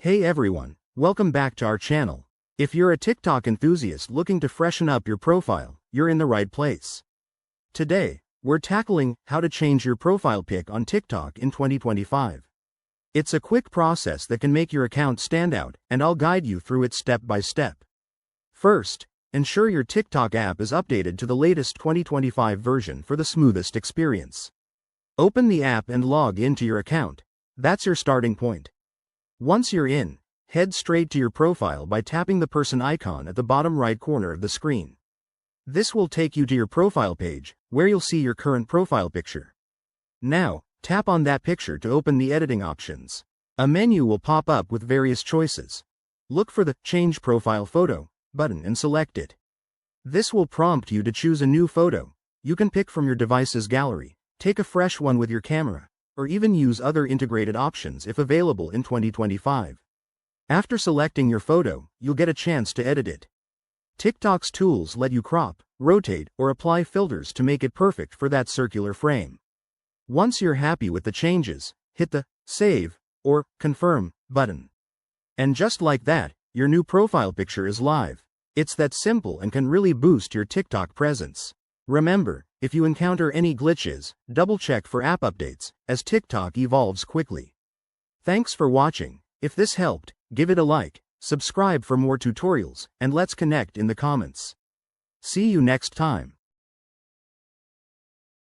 Hey everyone, welcome back to our channel. If you're a TikTok enthusiast looking to freshen up your profile, you're in the right place. Today, we're tackling how to change your profile pic on TikTok in 2025. It's a quick process that can make your account stand out, and I'll guide you through it step by step. First, ensure your TikTok app is updated to the latest 2025 version for the smoothest experience. Open the app and log into your account. That's your starting point. Once you're in, head straight to your profile by tapping the person icon at the bottom right corner of the screen. This will take you to your profile page, where you'll see your current profile picture. Now, tap on that picture to open the editing options. A menu will pop up with various choices. Look for the Change Profile Photo button and select it. This will prompt you to choose a new photo. You can pick from your device's gallery, take a fresh one with your camera, or even use other integrated options if available in 2025. After selecting your photo, you'll get a chance to edit it. TikTok's tools let you crop, rotate, or apply filters to make it perfect for that circular frame. Once you're happy with the changes, hit the Save or Confirm button. And just like that, your new profile picture is live. It's that simple and can really boost your TikTok presence. Remember, if you encounter any glitches, double-check for app updates, as TikTok evolves quickly. Thanks for watching. If this helped, give it a like, subscribe for more tutorials, and let's connect in the comments. See you next time.